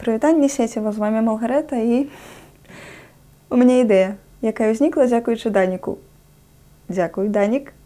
Прывітанне сеціва, з вами Малгарета, і у мяне ідэя, якая ўзнікла дзякуючы Даніку. Дзякуй, Данік.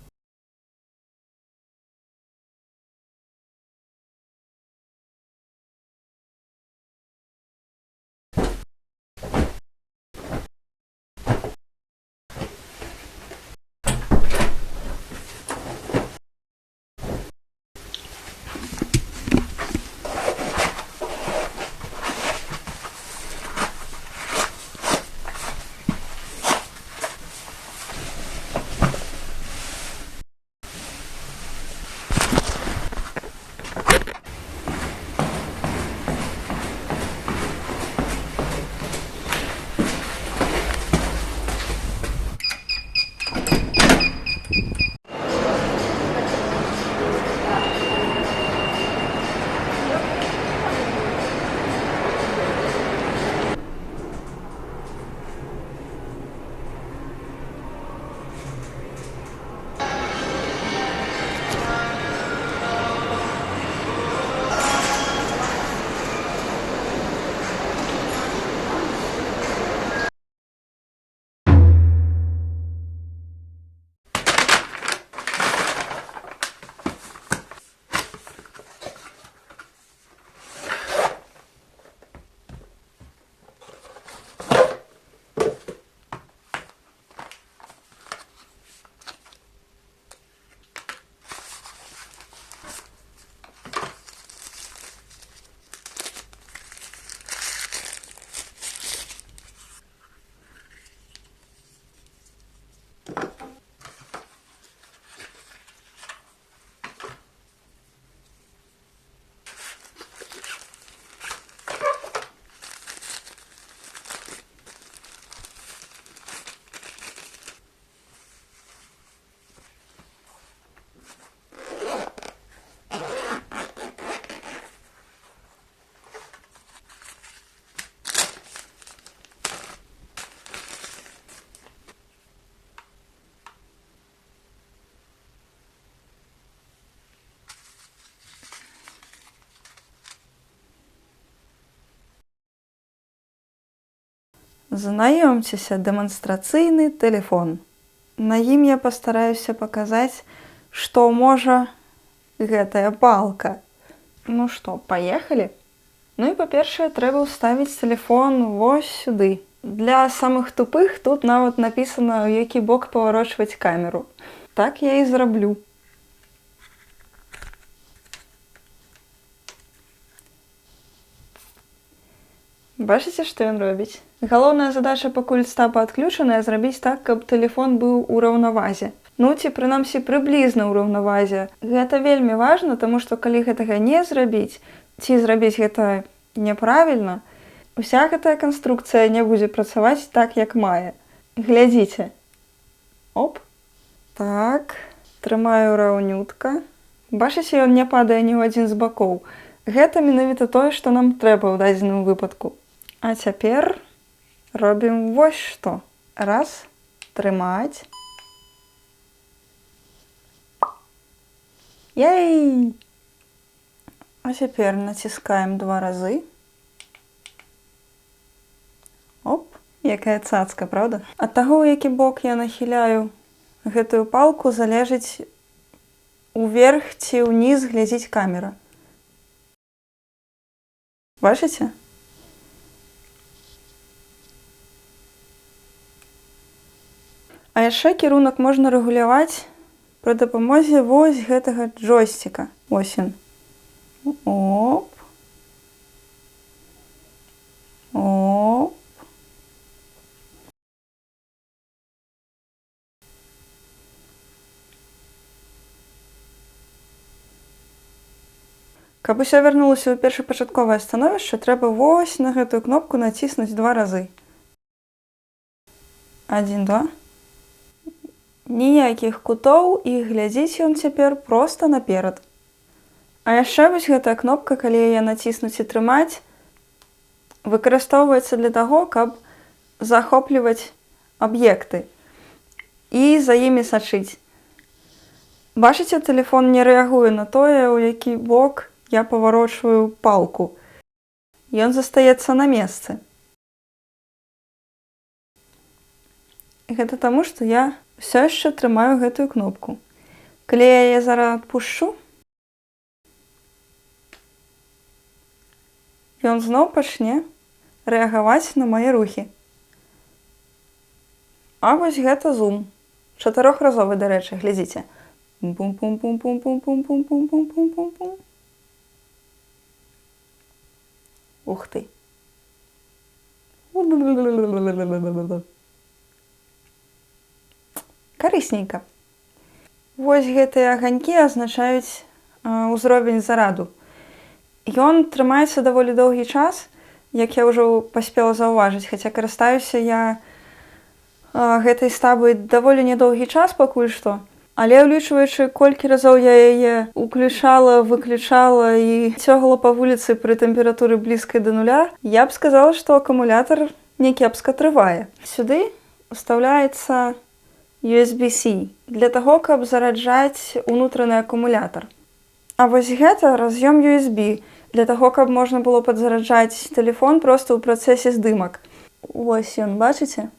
Знаёмцеся, дэманстрацыйны тэлефон. На ім я пастараюся паказаць, што можа гэтая палка. Ну што, паехалі? Ну і па-першае, трэба ўставіць тэлефон вось сюды. Для самых тупых тут нават напісана, у які бок паварочваць камеру. Так я і зраблю. Бачыце, што ён робіць? Галоўная задача, пакуль стапа адключаная, зрабіць так, каб тэлефон быў у раўнавазе. Ну, ці прынамсі прыблізна ў раўнавазе. Гэта вельмі важна, таму што калі гэтага не зрабіць, ці зрабіць гэта няправільна, уся гэтая канструкцыя не будзе працаваць так, як мае. Глядзіце. Оп. Так. Трымаю раўнютка. Бачыце, ён не падае ні ў адзін з бакоў. Гэта менавіта тое, што нам трэба ў дадзеным выпадку. А цяпер робім вось што. Раз, трымаць. Ей! А цяпер націскаем 2 разы. Оп, якая цацка, правда? Ад таго, у які бок я нахіляю гэтую палку, залежыць, уверх ці ўніз глядзіць камера. Бачыце? А яшчэ кірунак можна рэгуляваць пры дапамозе вось гэтага джойстика. Вось ён. Оп. Оп. Каб усё вярнулася ў першапачатковае становішча, трэба вось на гэтую кнопку націснуць 2 разы. 1, 2. Ніякіх кутоў, і глядзіць ён цяпер проста наперад. А яшчэ вось гэтая кнопка, калі яе націснуць і трымаць, выкарыстоўваецца для таго, каб захопліваць аб'екты і за імі сачыць. Бачыце, тэлефон не рэагуе на тое, у які бок я паварочваю палку. ён застаецца на месцы. Гэта таму, што я ўсё яшчэ трымаю гэтую кнопку. Калі я яе зараз адпушчу, ён зноў пачне рэагаваць на мае рухі. А вось гэта зум. 4-разовы, дарэчы, глядзіце. Пум-пум-пум-пум-пум-пум-пум-пум-пум-пум-пум. Ух ты. Карысненька. Вось гэтыя аганькі азначаюць ўзровень зараду. Ён трымаецца даволі доўгі час, як я ўжо паспела заўважыць, хаця карыстаюся я гэтай стабай даволі нядоўгі час пакуль што. Але ўлічваючы, колькі разоў я яе уключала, выключала і цёгала па вуліцы пры тэмпературы блізкай да нуля, я б сказала, што акумулятар някепска трывае. Сюды ўстаўляецца USB-C для таго, каб зараджаць унутраны акумулятар. А вось гэта раз'ём USB для таго, каб можна было падзараджаць тэлефон проста ў працэсе здымак. Вось ён, бачыце?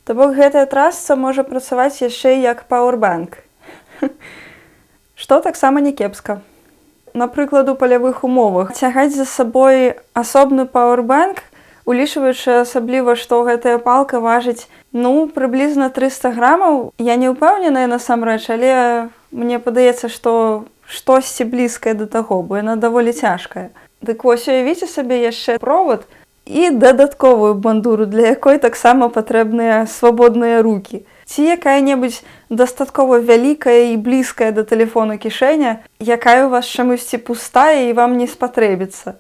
То бок гэтая трасца можа працаваць яшчэ як пауэрбанк. Што таксама някепска. Напрыклад, у палявых умовах цягаць за сабой асобны пауэрбанк, улічваючы асабліва, што гэтая палка важыць, прыблізна 300 грамаў. Я не ўпэўненая насамрэч, але мне падаецца, што штосьці блізкае да таго, бо яна даволі цяжкая. Дык вось уявіце сабе яшчэ провод і дадатковую бандуру, для якой таксама патрэбныя свабодныя рукі. Ці якая-небудзь дастаткова вялікая і блізкая да тэлефону кішэня, якая ў вас чамусьці пустая і вам не спатрэбіцца.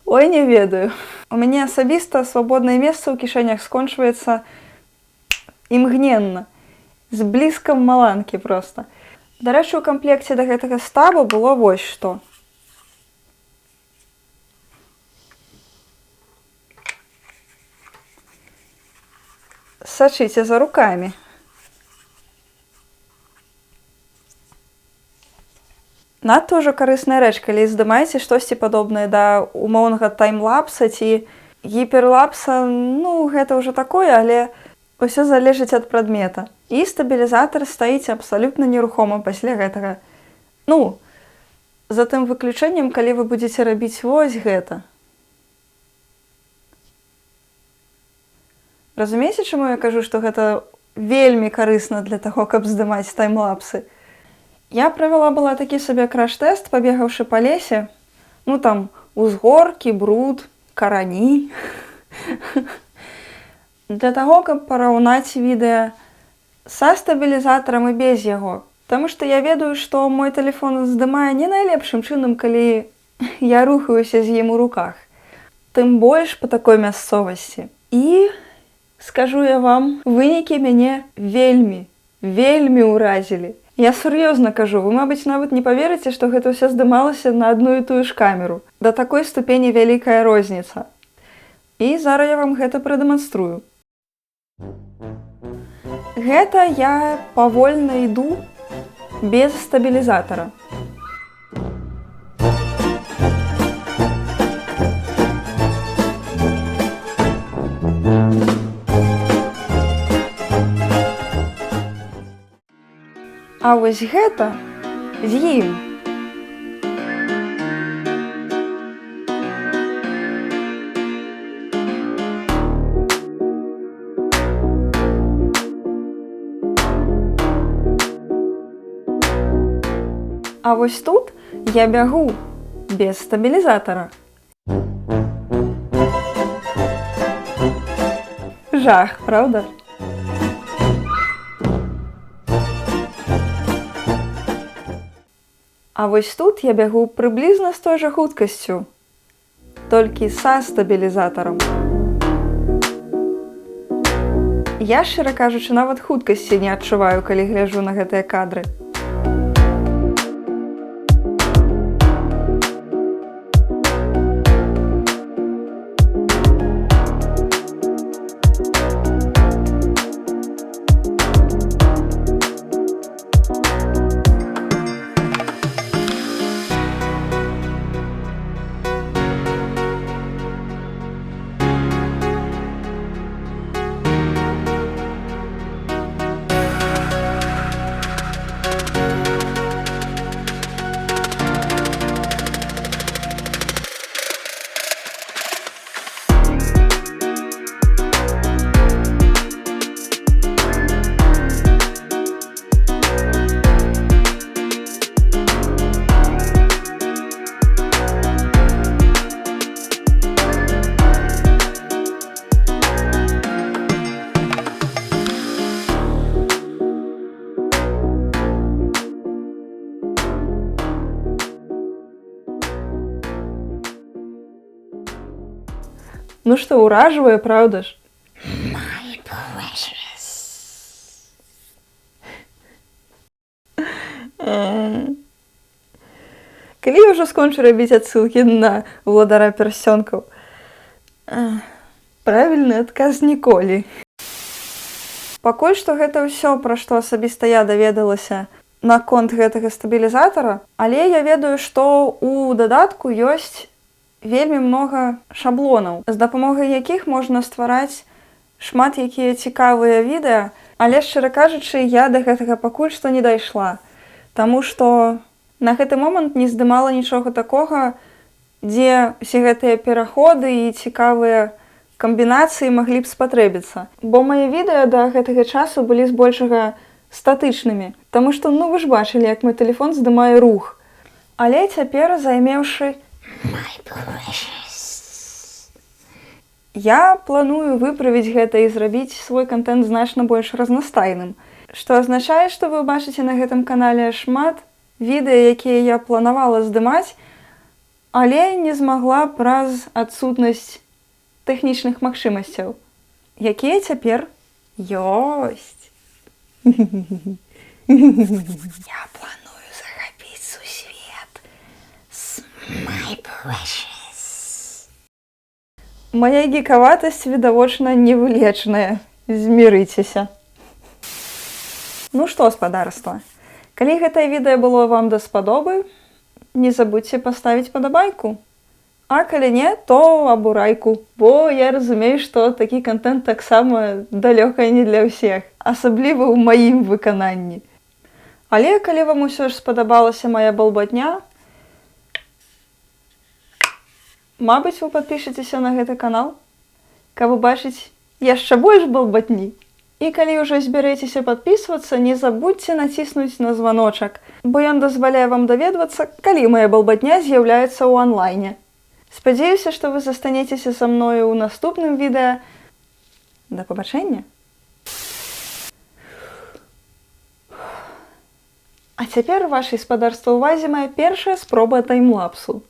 Ой, не ведаю. У мяне асабіста свабоднае месца ў кішэнях скончваецца імгненна. З блізкам маланкі проста. Дарэчы, у камплекце да гэтага стаба было вось што. Сачыце за рукамі. Надта ўжо карысная рэч, калі здымаеце штосьці падобнае да умоўнага таймлапса ці гіперлапса, гэта ўжо такое, але ўсё залежыць ад прадмета. І стабілізатар стаіць абсалютна нерухома пасля гэтага. За тым выключэннем, калі вы будзеце рабіць вось гэта. Разумееце, чаму я кажу, што гэта вельмі карысна для таго, каб здымаць таймлапсы? Я правяла была такі сабе краш-тэст, пабегаўшы па лесе. Там узгоркі, бруд, карані. Для таго, каб параўнаць відэа са стабілізатарам і без яго. Таму што я ведаю, што мой тэлефон здымае не найлепшым чынам, калі я рухаюся з ім у руках. Тым больш па такой мясцовасці. І скажу я вам, вынікі мяне вельмі ўразілі. Я сур'ёзна кажу, вы, мабыць, нават не паверыце, што гэта ўсё здымалася на адну і тую ж камеру. Да такой ступені вялікая розніца. І зараз я вам гэта прадэманструю. Гэта я павольна іду без стабілізатара. А вось гэта з ім. А вось тут я бягу без стабілізатара. Жах, правда? А вось тут я бягу прыблізна з той жа хуткасцю, толькі са стабілізатарам. Я, шчыра кажучы, нават хуткасці не адчуваю, калі гляджу на гэтыя кадры. Ну што, уражвае, праўда ж? My precious. Калі я ўжо скончу рабіць адсылкі на ўладара пярсцёнкаў? Правільны адказ ніколі. Пакуль што гэта ўсё, пра што асабіста я даведалася наконт гэтага стабілізатара, але я ведаю, што ў дадатку ёсць вельмі многа шаблонаў, з дапамогай якіх можна ствараць шмат якія цікавыя відэа, але, шчыра кажучы, я да гэтага пакуль што не дайшла, таму што на гэты момант не здымала нічога такога, дзе ўсе гэтыя пераходы і цікавыя камбінацыі маглі б спатрэбіцца. Бо мае відэа да гэтага часу былі збольшага статычнымі, таму што, ну вы ж бачылі, як мой тэлефон здымае рух. Але цяпер, займеўшы My precious. я планую выправіць гэта і зрабіць свой кантэнт значна больш разнастайным, што азначае, што вы бачыце на гэтым канале шмат відэа, якія я планавала здымаць, але не змагла праз адсутнасць тэхнічных магчымасцяў, якія цяпер ёсць. Я планую захапіць сусвет з My precious. Мая гікаватасць, відавочна, невылечная. Змірыцеся. Ну што, спадарства, калі гэтае відэа было вам даспадобы, не забудзьце паставіць падабайку. А калі не, то абурайку, бо я разумею, што такі кантэнт таксама далёка не для ўсіх, асабліва ў маім выкананні. Але калі вам усё ж спадабалася мая балбатня, мабыць, вы падпішыцеся на гэты канал, каб убачыць яшчэ больш балбатні. І калі ўжо збярэцеся падпісвацца, не забудзьце націснуць на званочак, бо ён дазваляе вам даведвацца, калі мая балбатня з'яўляецца ў онлайне. Спадзяюся, што вы застанецеся са мною ў наступным відэа. Да пабачэння! А цяпер вашай спадарства ўвазе мая першая спроба таймлапсу.